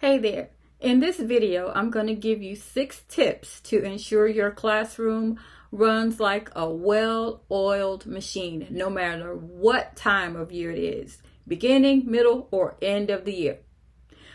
Hey there. In this video, I'm going to give you 6 tips to ensure your classroom runs like a well-oiled machine, no matter what time of year it is, beginning, middle, or end of the year.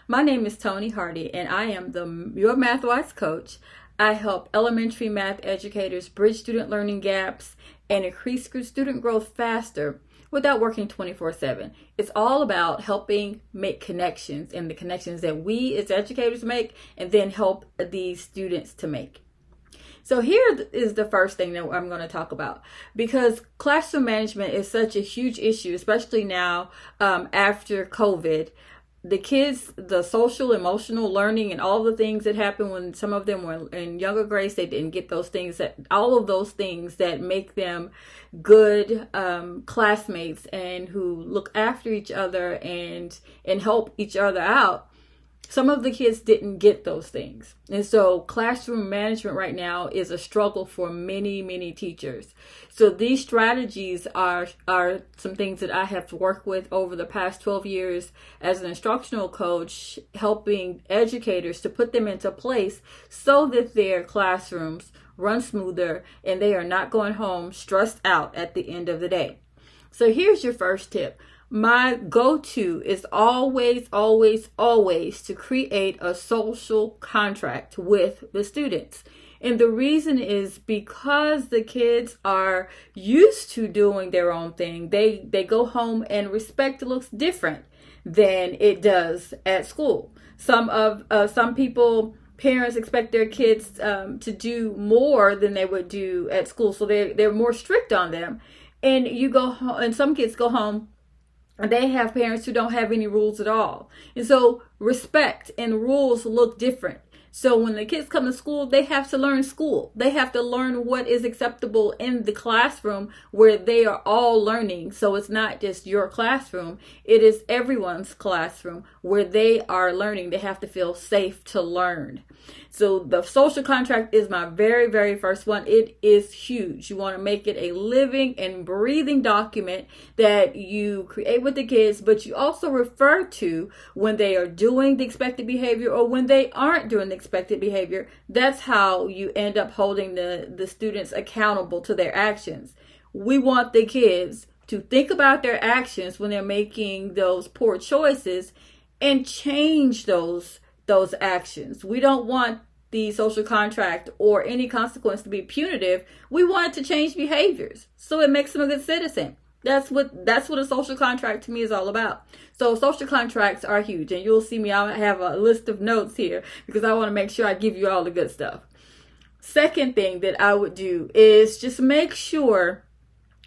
My name is Tony Hardy, and I am your MathWise coach. I help elementary math educators bridge student learning gaps and increase student growth faster without working 24/7. It's all about helping make connections, and the connections that we as educators make and then help these students to make. So here is the first thing that I'm going to talk about, because classroom management is such a huge issue, especially now after COVID. The kids, the social, emotional learning, and all the things that happen when some of them were in younger grades, they didn't get those things, all of those things that make them good classmates and who look after each other and help each other out. Some of the kids didn't get those things. And so classroom management right now is a struggle for many, many teachers. So these strategies are some things that I have worked with over the past 12 years as an instructional coach, helping educators to put them into place so that their classrooms run smoother and they are not going home stressed out at the end of the day. So here's your first tip. My go-to is always to create a social contract with the students. And the reason is because the kids are used to doing their own thing. They go home and respect looks different than it does at school. Some people, parents expect their kids to do more than they would do at school. So they're more strict on them. And you go home, and some kids go home, they have parents who don't have any rules at all. And so respect and rules look different. So when the kids come to school, they have to learn school. They have to learn what is acceptable in the classroom where they are all learning. So it's not just your classroom. It is everyone's classroom where they are learning. They have to feel safe to learn. So the social contract is my very, very first one. It is huge. You want to make it a living and breathing document that you create with the kids, but you also refer to when they are doing the expected behavior or when they aren't doing the expected behavior. That's how you end up holding the students accountable to their actions. We want the kids to think about their actions when they're making those poor choices and change those actions. We don't want the social contract or any consequence to be punitive. We want it to change behaviors so it makes them a good citizen. That's what a social contract to me is all about. So social contracts are huge, and you'll see me, I have a list of notes here because I want to make sure I give you all the good stuff. Second thing that I would do is just make sure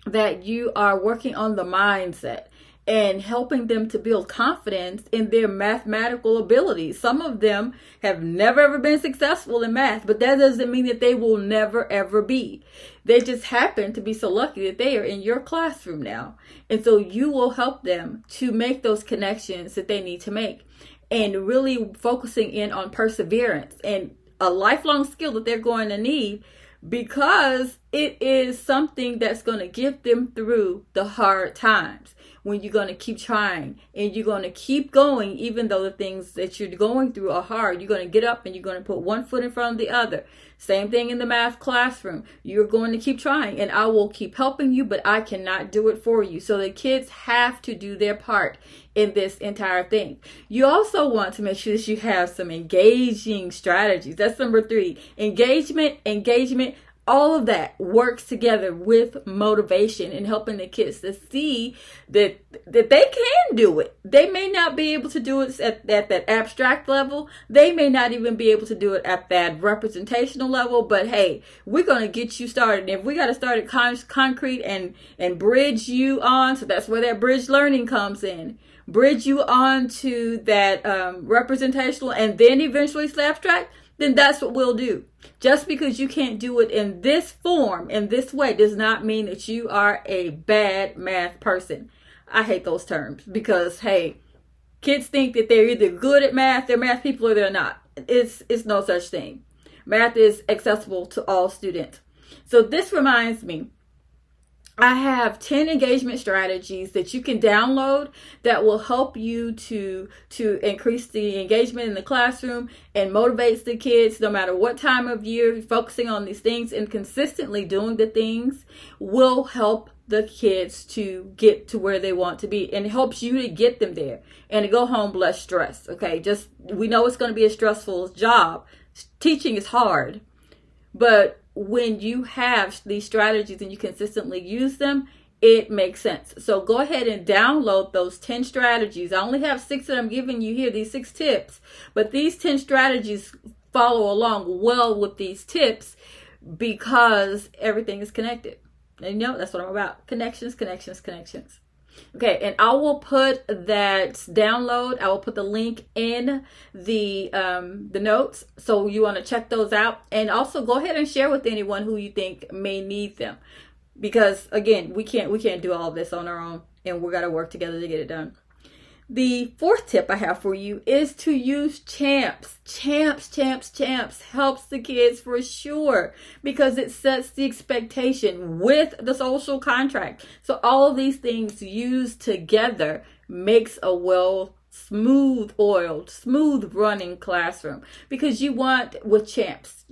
that you are working on the mindset and helping them to build confidence in their mathematical abilities. Some of them have never ever been successful in math, but that doesn't mean that they will never ever be. They just happen to be so lucky that they are in your classroom now. And so you will help them to make those connections that they need to make, and really focusing in on perseverance and a lifelong skill that they're going to need, because it is something that's going to get them through the hard times. When you're going to keep trying and you're going to keep going, even though the things that you're going through are hard, you're going to get up and you're going to put one foot in front of the other. Same thing in the math classroom. You're going to keep trying, and I will keep helping you, but I cannot do it for you. So the kids have to do their part in this entire thing. You also want to make sure that you have some engaging strategies. That's number 3. Engagement. All of that works together with motivation and helping the kids to see that they can do it. They may not be able to do it at that abstract level. They may not even be able to do it at that representational level. But hey, we're going to get you started. And if we got to start at concrete and bridge you on, so that's where that bridge learning comes in. Bridge you on to that representational and then eventually abstract, then that's what we'll do. Just because you can't do it in this form, in this way, does not mean that you are a bad math person. I hate those terms because, hey, kids think that they're either good at math, they're math people, or they're not. It's no such thing. Math is accessible to all students. So this reminds me I have 10 engagement strategies that you can download that will help you to increase the engagement in the classroom and motivates the kids no matter what time of year. Focusing on these things and consistently doing the things will help the kids to get to where they want to be, and it helps you to get them there and to go home less stressed. Okay, just we know it's going to be a stressful job. Teaching is hard, but when you have these strategies and you consistently use them, it makes sense. So go ahead and download those 10 strategies. I only have 6 that I'm giving you here, these 6 tips, but these 10 strategies follow along well with these tips because everything is connected. And you know, that's what I'm about. Connections, connections, connections. Okay, and I will put that download. I will put the link in the notes, so you want to check those out. And also go ahead and share with anyone who you think may need them, because again, we can't do all of this on our own, and we got to work together to get it done. The 4th tip I have for you is to use champs. Champs helps the kids for sure because it sets the expectation with the social contract. So all of these things used together makes a smooth running classroom, because you want with champs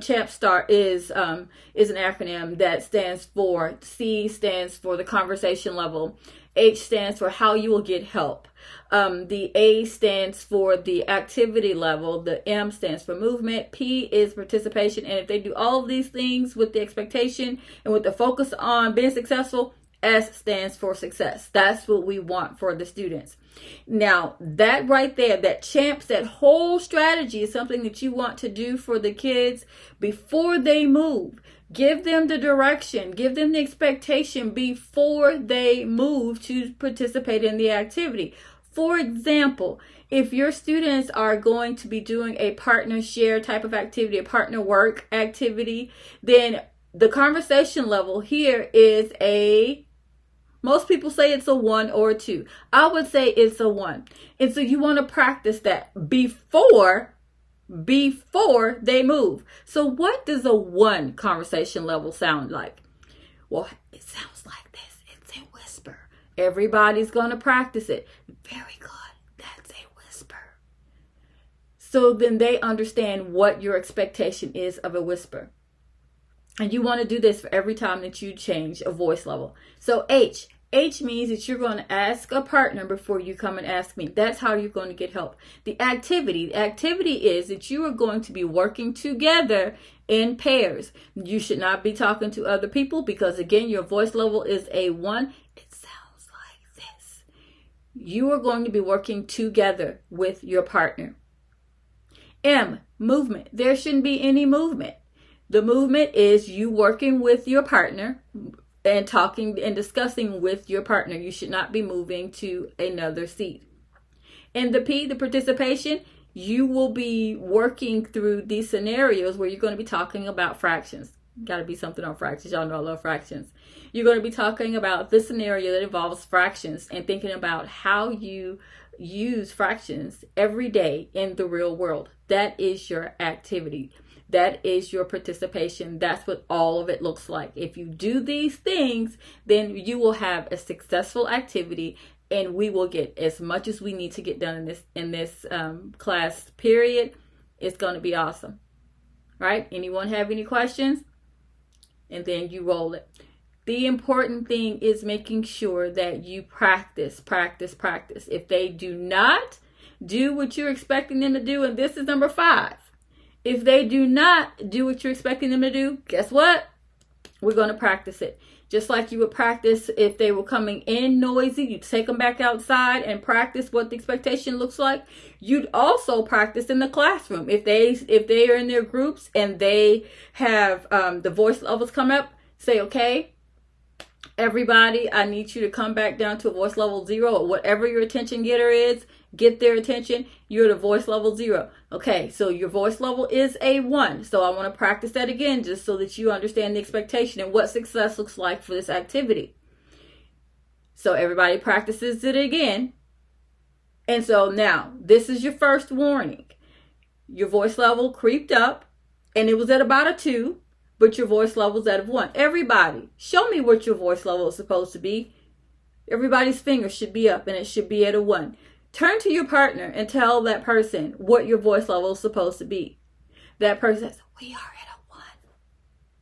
champ start is an acronym that stands for C stands for the conversation level, H stands for how you will get help, the A stands for the activity level, the M stands for movement, P is participation. And if they do all of these things with the expectation and with the focus on being successful, S stands for success. That's what we want for the students. Now, that right there, that champs, that whole strategy is something that you want to do for the kids before they move. Give them the direction, give them the expectation before they move to participate in the activity. For example, if your students are going to be doing a partner share type of activity, a partner work activity, then the conversation level here is most people say it's a 1 or a 2. I would say it's a 1. And so you want to practice that before they move. So what does a 1 conversation level sound like? Well, it sounds like this. It's a whisper. Everybody's going to practice it. Very good. That's a whisper. So then they understand what your expectation is of a whisper. And you want to do this for every time that you change a voice level. So H means that you're going to ask a partner before you come and ask me. That's how you're going to get help. The activity is that you are going to be working together in pairs. You should not be talking to other people because, again, your voice level is a 1. It sounds like this. You are going to be working together with your partner. M, movement. There shouldn't be any movement. The movement is you working with your partner and talking and discussing with your partner. You should not be moving to another seat. And the P, the participation, you will be working through these scenarios where you're going to be talking about fractions. Got to be something on fractions. Y'all know I love fractions. You're going to be talking about this scenario that involves fractions and thinking about how you use fractions every day in the real world. That is your activity. That is your participation. That's what all of it looks like. If you do these things, then you will have a successful activity, and we will get as much as we need to get done in this class period. It's going to be awesome. Right? Anyone have any questions? And then you roll it. The important thing is making sure that you practice. If they do not do what you're expecting them to do, and this is number 5. If they do not do what you're expecting them to do, guess what? We're going to practice it. Just like you would practice if they were coming in noisy, you'd take them back outside and practice what the expectation looks like. You'd also practice in the classroom. If they are in their groups and they have the voice levels come up, say, okay, everybody, I need you to come back down to a voice level 0 or whatever your attention getter is. Get their attention. You're at a voice level 0. Okay, so your voice level is a 1. So I want to practice that again just so that you understand the expectation and what success looks like for this activity. So everybody practices it again. And so now, this is your first warning. Your voice level creeped up and it was at about a 2. but your voice level's at a 1. Everybody, show me what your voice level is supposed to be. Everybody's finger should be up and it should be at a 1. Turn to your partner and tell that person what your voice level is supposed to be. That person says, we are at a 1.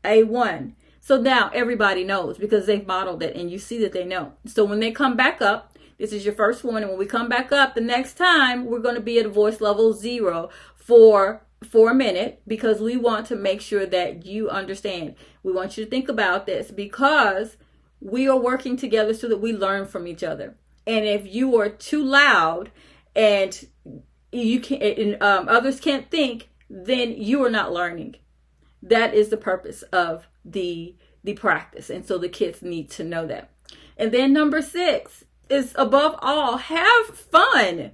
A 1. So now everybody knows because they've modeled it and you see that they know. So when they come back up, this is your first one. And when we come back up the next time, we're going to be at a voice level 0 for a minute because we want to make sure that you understand. We want you to think about this because we are working together so that we learn from each other. And if you are too loud and you can't, and others can't think, then you are not learning. That is the purpose of the practice. And so the kids need to know that. And then number 6 is, above all, have fun.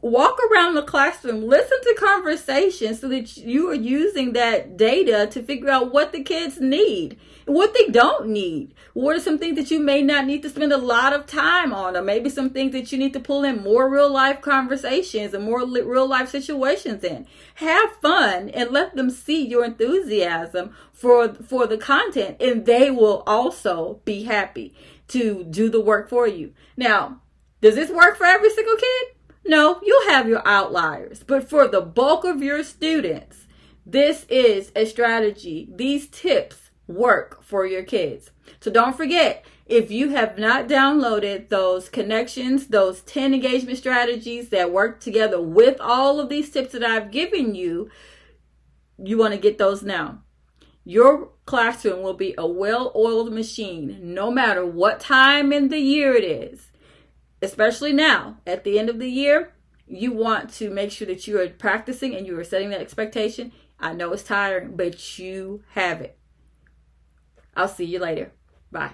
Walk around the classroom, listen to conversations so that you are using that data to figure out what the kids need, what they don't need. What are some things that you may not need to spend a lot of time on, or maybe some things that you need to pull in more real life conversations and more real life situations in. Have fun and let them see your enthusiasm for the content, and they will also be happy to do the work for you. Now, does this work for every single kid? No, you'll have your outliers. But for the bulk of your students, this is a strategy. These tips work for your kids. So don't forget, if you have not downloaded those connections, those 10 engagement strategies that work together with all of these tips that I've given you, you want to get those now. Your classroom will be a well-oiled machine no matter what time in the year it is. Especially now, at the end of the year, you want to make sure that you are practicing and you are setting that expectation. I know it's tiring, but you have it. I'll see you later. Bye.